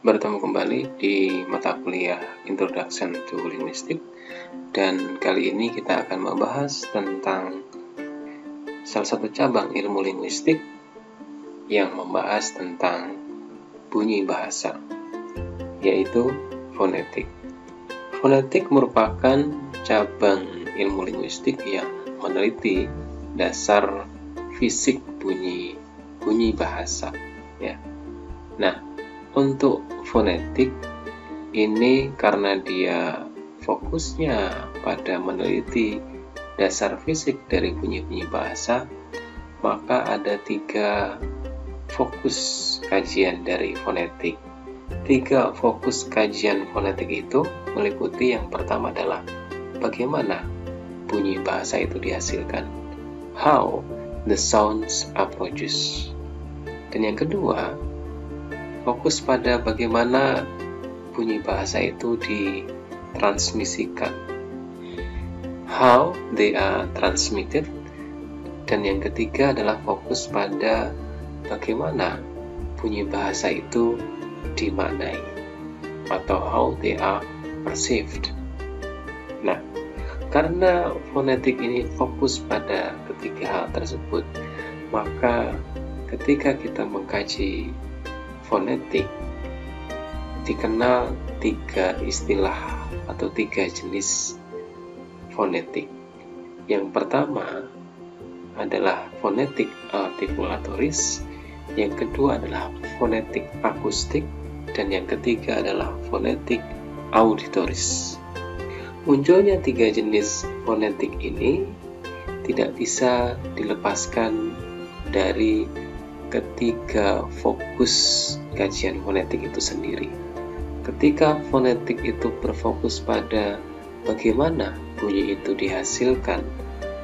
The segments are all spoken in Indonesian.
Bertemu kembali di mata kuliah Introduction to Linguistics, dan kali ini kita akan membahas tentang salah satu cabang ilmu linguistik yang membahas tentang bunyi bahasa, yaitu fonetik. Fonetik merupakan cabang ilmu linguistik yang meneliti dasar fisik bunyi bahasa, ya. Nah, untuk fonetik ini, karena dia fokusnya pada meneliti dasar fisik dari bunyi-bunyi bahasa, maka ada 3 fokus kajian dari fonetik. 3 fokus kajian fonetik itu meliputi, yang pertama adalah bagaimana bunyi bahasa itu dihasilkan, how the sounds are produced. Dan yang kedua, fokus pada bagaimana bunyi bahasa itu ditransmisikan, how they are transmitted. Dan yang ketiga adalah fokus pada bagaimana bunyi bahasa itu dimaknai, atau how they are perceived. Nah, karena fonetik ini fokus pada ketiga hal tersebut, maka ketika kita mengkaji fonetik, dikenal 3 istilah atau 3 jenis fonetik. Yang pertama adalah fonetik artikulatoris, yang kedua adalah fonetik akustik, dan yang ketiga adalah fonetik auditoris. Munculnya 3 jenis fonetik ini tidak bisa dilepaskan dari ketiga fokus kajian fonetik itu sendiri. Ketika fonetik itu berfokus pada bagaimana bunyi itu dihasilkan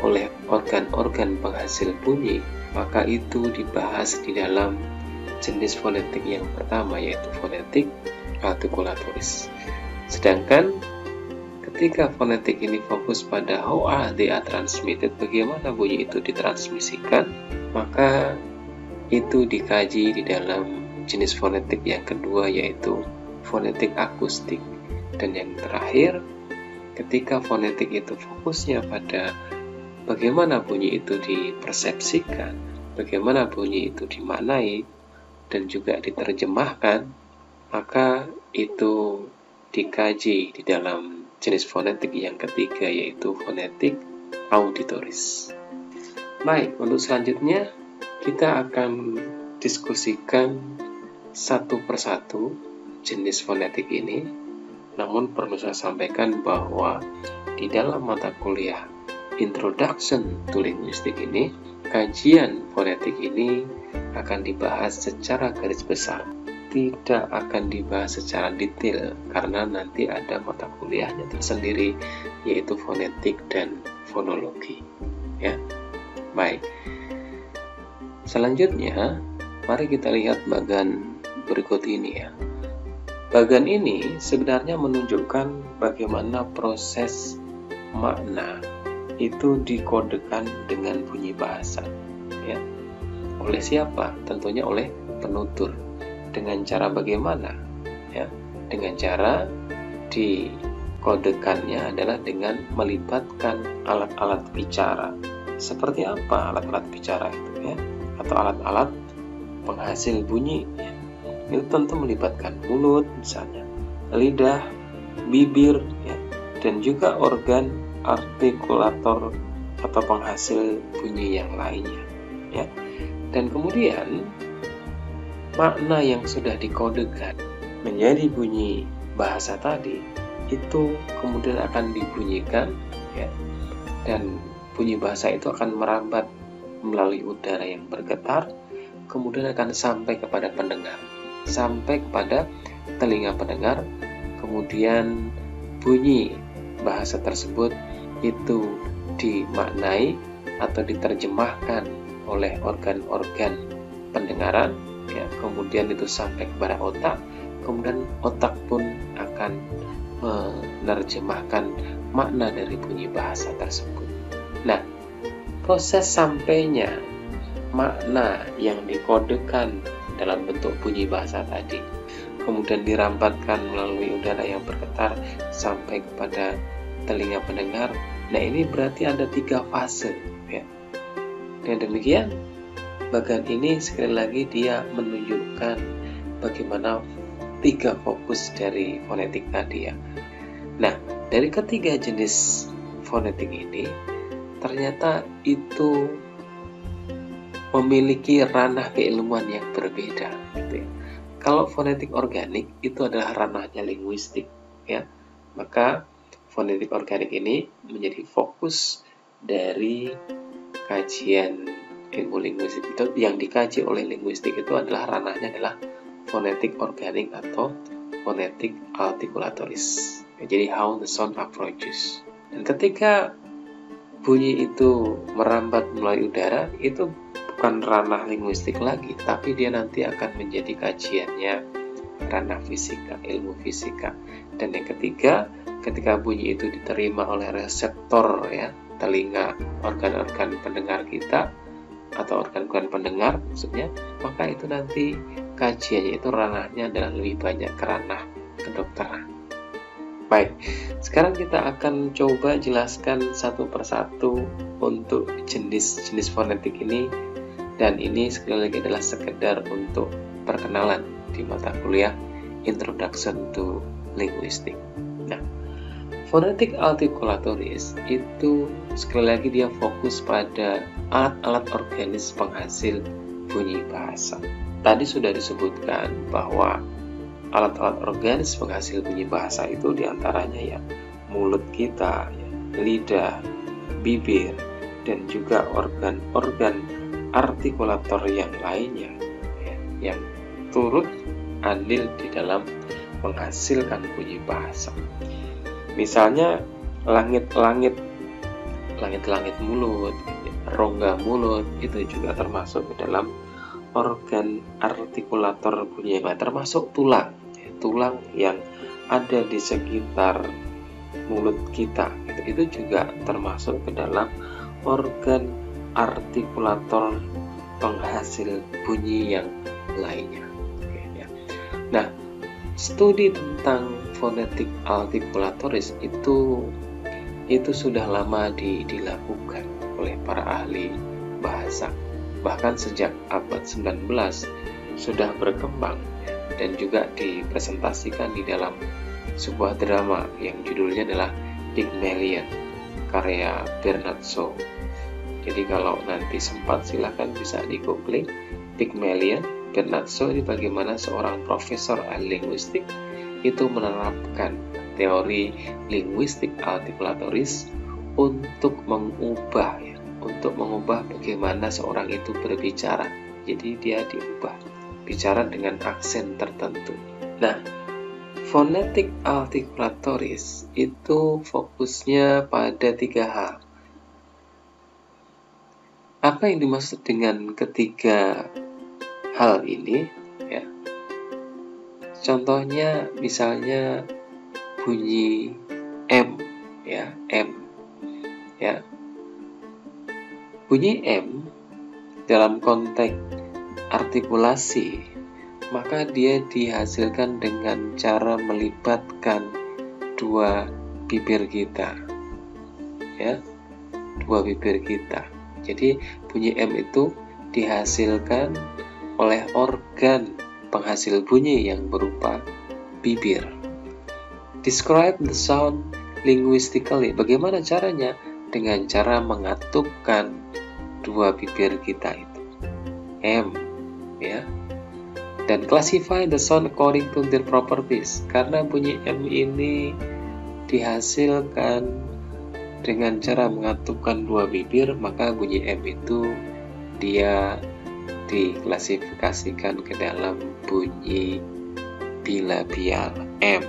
oleh organ-organ penghasil bunyi, maka itu dibahas di dalam jenis fonetik yang pertama, yaitu fonetik artikulatoris. Sedangkan ketika fonetik ini fokus pada how they are transmitted, bagaimana bunyi itu ditransmisikan, maka itu dikaji di dalam jenis fonetik yang kedua, yaitu fonetik akustik. Dan yang terakhir, ketika fonetik itu fokusnya pada bagaimana bunyi itu dipersepsikan, bagaimana bunyi itu dimaknai, dan juga diterjemahkan, maka itu dikaji di dalam jenis fonetik yang ketiga, yaitu fonetik auditoris. Baik, untuk selanjutnya kita akan diskusikan satu persatu jenis fonetik ini. Namun perlu saya sampaikan bahwa di dalam mata kuliah Introduction to Linguistics ini, kajian fonetik ini akan dibahas secara garis besar, tidak akan dibahas secara detail, karena nanti ada mata kuliahnya tersendiri, yaitu fonetik dan fonologi, ya. Baik, selanjutnya mari kita lihat bagan berikut ini, ya. Bagan ini sebenarnya menunjukkan bagaimana proses makna itu dikodekan dengan bunyi bahasa, ya. Oleh siapa? Tentunya oleh penutur. Dengan cara bagaimana? Ya, dengan cara dikodekannya adalah dengan melibatkan alat-alat bicara. Seperti apa alat-alat bicara itu, ya? Atau alat-alat penghasil bunyi, ya. Itu tentu melibatkan mulut, misalnya lidah, bibir, ya, dan juga organ artikulator atau penghasil bunyi yang lainnya, ya. Dan kemudian makna yang sudah dikodekan menjadi bunyi bahasa tadi itu kemudian akan dibunyikan, ya, dan bunyi bahasa itu akan merambat melalui udara yang bergetar, kemudian akan sampai kepada pendengar, sampai kepada telinga pendengar. Kemudian bunyi bahasa tersebut itu dimaknai atau diterjemahkan oleh organ-organ pendengaran, ya. Kemudian itu sampai kepada otak, kemudian otak pun akan menerjemahkan makna dari bunyi bahasa tersebut. Nah, proses sampainya makna yang dikodekan dalam bentuk bunyi bahasa tadi, kemudian dirampatkan melalui udara yang bergetar sampai kepada telinga pendengar. Nah, ini berarti ada 3 fase ya. Dengan demikian, bagian ini sekali lagi dia menunjukkan bagaimana 3 fokus dari fonetik tadi ya. Nah, dari ketiga jenis fonetik ini ternyata itu memiliki ranah keilmuan yang berbeda gitu ya. Kalau fonetik organik itu adalah ranahnya linguistik ya, maka fonetik organik ini menjadi fokus dari kajian ilmu linguistik. Itu yang dikaji oleh linguistik itu adalah ranahnya adalah fonetik organik atau fonetik articulatoris. Jadi how the sound approaches. Dan ketika bunyi itu merambat melalui udara, itu bukan ranah linguistik lagi, tapi dia nanti akan menjadi kajiannya ranah fisika, ilmu fisika. Dan yang ketiga, ketika bunyi itu diterima oleh reseptor ya, telinga, organ-organ pendengar kita atau organ-organ pendengar maksudnya, maka itu nanti kajiannya itu ranahnya adalah lebih banyak ke ranah kedokteran. Baik, sekarang kita akan coba jelaskan satu persatu untuk jenis-jenis fonetik ini, dan ini sekali lagi adalah sekedar untuk perkenalan di mata kuliah Introduction to Linguistics. Nah, fonetik articulatoris itu sekali lagi dia fokus pada alat-alat organis penghasil bunyi bahasa. Tadi sudah disebutkan bahwa alat-alat organis penghasil bunyi bahasa itu diantaranya ya mulut kita, ya, lidah, bibir, dan juga organ-organ artikulator yang lainnya ya, yang turut andil di dalam menghasilkan bunyi bahasa. Misalnya langit-langit mulut, rongga mulut itu juga termasuk di dalam organ artikulator bunyi, termasuk tulang yang ada di sekitar mulut kita, itu juga termasuk ke dalam organ artikulator penghasil bunyi yang lainnya. Nah, studi tentang fonetik articulatoris itu sudah lama dilakukan oleh para ahli bahasa. Bahkan sejak abad 19 sudah berkembang dan juga dipresentasikan di dalam sebuah drama yang judulnya adalah Pygmalion karya Bernard Shaw. Jadi kalau nanti sempat silahkan bisa di googling Pygmalion Bernard Shaw. Ini bagaimana seorang profesor ahli linguistik itu menerapkan teori linguistik articulatoris untuk mengubah bagaimana seorang itu berbicara. Jadi dia diubah bicara dengan aksen tertentu. Nah, fonetik articulatoris itu fokusnya pada 3 hal. Apa yang dimaksud dengan ketiga hal ini? Ya. Contohnya misalnya bunyi M, ya, M, ya. Bunyi M dalam konteks artikulasi, maka dia dihasilkan dengan cara melibatkan 2 bibir kita, ya, 2 bibir kita. Jadi bunyi M itu dihasilkan oleh organ penghasil bunyi yang berupa bibir. Describe the sound linguistically. Bagaimana caranya? Dengan cara mengatupkan 2 bibir kita itu, M, ya. Dan classify the sound according to their properties. Karena bunyi M ini dihasilkan dengan cara mengatupkan 2 bibir, maka bunyi M itu dia diklasifikasikan ke dalam bunyi bilabial M.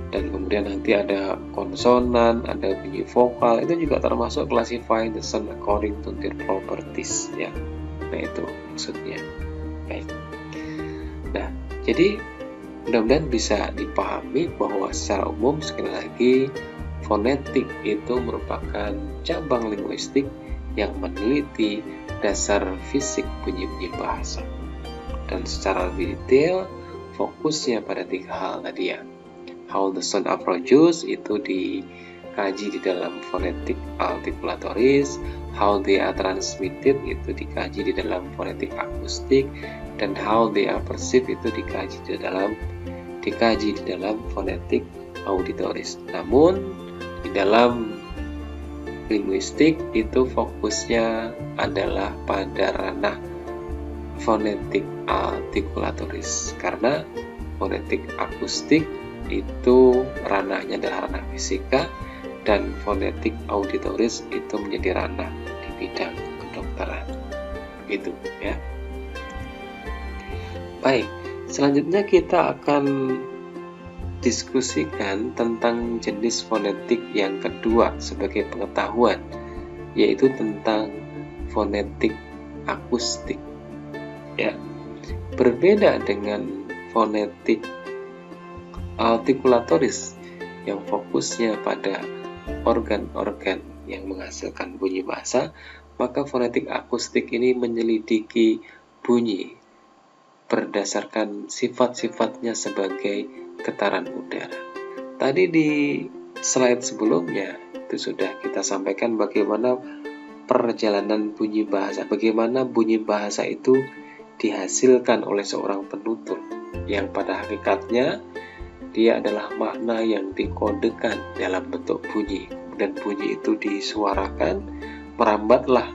Dan kemudian nanti ada konsonan, ada bunyi vokal, itu juga termasuk classify the sound according to their properties, ya. Nah, itu maksudnya. Baik. Nah, jadi mudah-mudahan bisa dipahami bahwa secara umum sekali lagi fonetik itu merupakan cabang linguistik yang meneliti dasar fisik bunyi-bunyi bahasa. Dan secara lebih detail, fokusnya pada 3 hal tadi ya. How the sound are produced itu dikaji di dalam phonetic articulatoris, how they are transmitted itu dikaji di dalam phonetic akustik, dan how they are perceived itu dikaji di dalam phonetic auditoris. Namun di dalam linguistik itu fokusnya adalah pada ranah phonetic articulatoris, karena phonetic akustik itu ranahnya adalah ranah fisika, dan phonetic auditoris itu menjadi ranah di bidang kedokteran. Begitu ya. Baik, selanjutnya kita akan diskusikan tentang jenis fonetik yang kedua sebagai pengetahuan, yaitu tentang fonetik akustik. Ya, berbeda dengan fonetik articulatoris yang fokusnya pada organ-organ yang menghasilkan bunyi bahasa, maka fonetik akustik ini menyelidiki bunyi berdasarkan sifat-sifatnya sebagai getaran udara. Tadi di slide sebelumnya itu sudah kita sampaikan bagaimana perjalanan bunyi bahasa, bagaimana bunyi bahasa itu dihasilkan oleh seorang penutur, yang pada hakikatnya dia adalah makna yang dikodekan dalam bentuk bunyi, dan bunyi itu disuarakan, merambatlah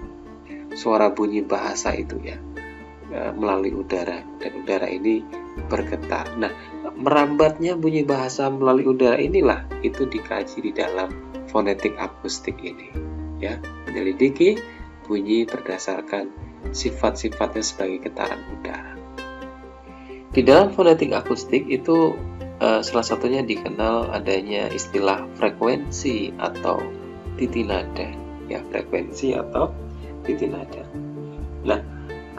suara bunyi bahasa itu ya melalui udara, dan udara ini bergetar. Nah, merambatnya bunyi bahasa melalui udara inilah itu dikaji di dalam fonetik akustik ini ya, menyelidiki bunyi berdasarkan sifat-sifatnya sebagai getaran udara. Di dalam fonetik akustik itu salah satunya dikenal adanya istilah frekuensi atau titi nada ya, frekuensi atau titi nada. Nah,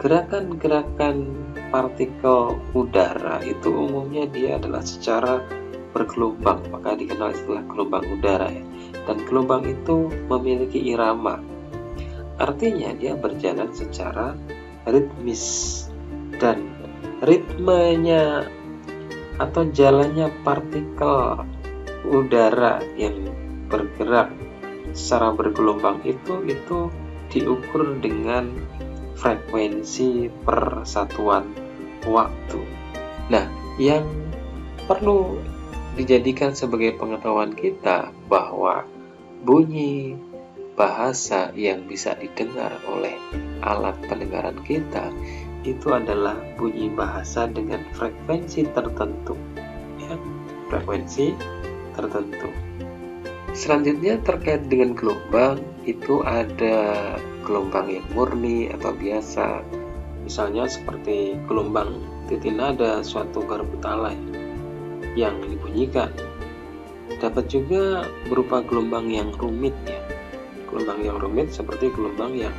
gerakan-gerakan partikel udara itu umumnya dia adalah secara bergelombang, maka dikenal istilah gelombang udara ya. Dan gelombang itu memiliki irama, artinya dia berjalan secara ritmis, dan ritmenya atau jalannya partikel udara yang bergerak secara bergelombang itu diukur dengan frekuensi per satuan waktu. Nah, yang perlu dijadikan sebagai pengetahuan kita bahwa bunyi bahasa yang bisa didengar oleh alat pendengaran kita itu adalah bunyi bahasa dengan frekuensi tertentu ya, frekuensi tertentu. Selanjutnya terkait dengan gelombang, itu ada gelombang yang murni atau biasa, misalnya seperti gelombang titi nada suatu garbutala yang dibunyikan. Dapat juga berupa gelombang yang rumit ya. Gelombang yang rumit seperti gelombang yang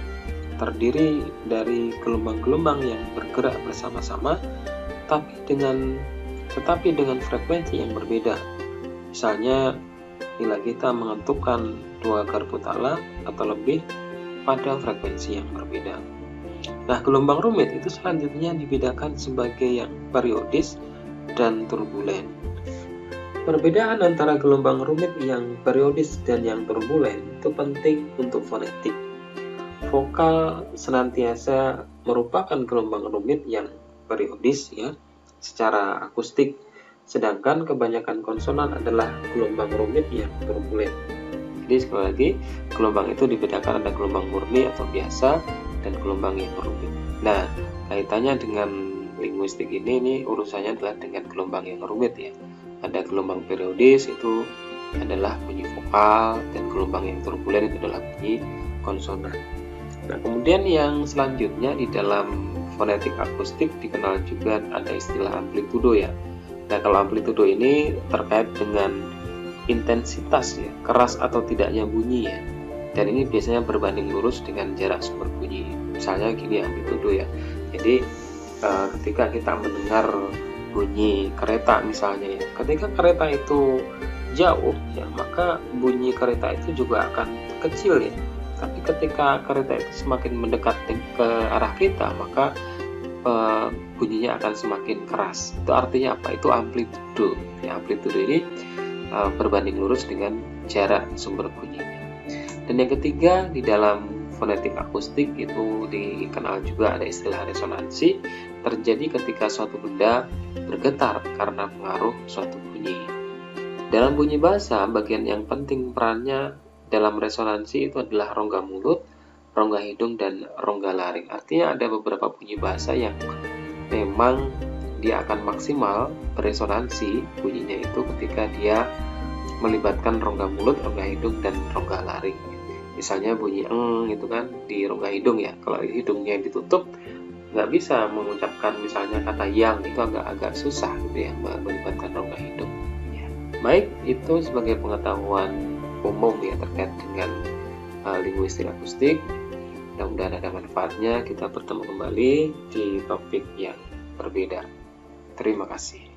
terdiri dari gelombang-gelombang yang bergerak bersama-sama tetapi dengan frekuensi yang berbeda. Misalnya bila kita menentukan 2 garbutala atau lebih pada frekuensi yang berbeda. Nah, gelombang rumit itu selanjutnya dibedakan sebagai yang periodis dan turbulen. Perbedaan antara gelombang rumit yang periodis dan yang turbulen itu penting untuk fonetik. Vokal senantiasa merupakan gelombang rumit yang periodis ya, secara akustik, sedangkan kebanyakan konsonan adalah gelombang rumit yang turbulen. Jadi sekali lagi, gelombang itu dibedakan ada gelombang murni atau biasa dan gelombang yang rumit. Nah, kaitannya dengan linguistik ini urusannya adalah dengan gelombang yang rumit ya. Ada gelombang periodis itu adalah bunyi vokal, dan gelombang yang turbulen itu adalah bunyi konsonan. Nah, kemudian yang selanjutnya di dalam fonetik akustik dikenal juga ada istilah amplitudo ya. Nah, kalau amplitudo ini terkait dengan intensitas ya, keras atau tidaknya bunyi ya. Dan ini biasanya berbanding lurus dengan jarak sumber bunyi. Misalnya gini amplitudo ya. Jadi ketika kita mendengar bunyi kereta misalnya ya, ketika kereta itu jauh ya, maka bunyi kereta itu juga akan kecil ya. Tapi ketika kereta itu semakin mendekat ke arah kita, maka bunyinya akan semakin keras. Itu artinya apa? Itu amplitudo. Ya, amplitudo ini berbanding lurus dengan jarak sumber bunyinya. Dan yang ketiga, di dalam fonetik akustik itu dikenal juga ada istilah resonansi, terjadi ketika suatu benda bergetar karena pengaruh suatu bunyi. Dalam bunyi bahasa, bagian yang penting perannya dalam resonansi itu adalah rongga mulut, rongga hidung, dan rongga laring. Artinya ada beberapa bunyi bahasa yang memang dia akan maksimal beresonansi bunyinya itu ketika dia melibatkan rongga mulut, rongga hidung, dan rongga laring. Misalnya bunyi eng itu kan di rongga hidung ya. Kalau hidungnya ditutup nggak bisa mengucapkan misalnya kata yang, itu agak susah gitu ya melibatkan rongga hidung. Ya. Baik, itu sebagai pengetahuan umum ya terkait dengan linguistik akustik. Mudah-mudahan ada manfaatnya. Kita bertemu kembali di topik yang berbeda. Terima kasih.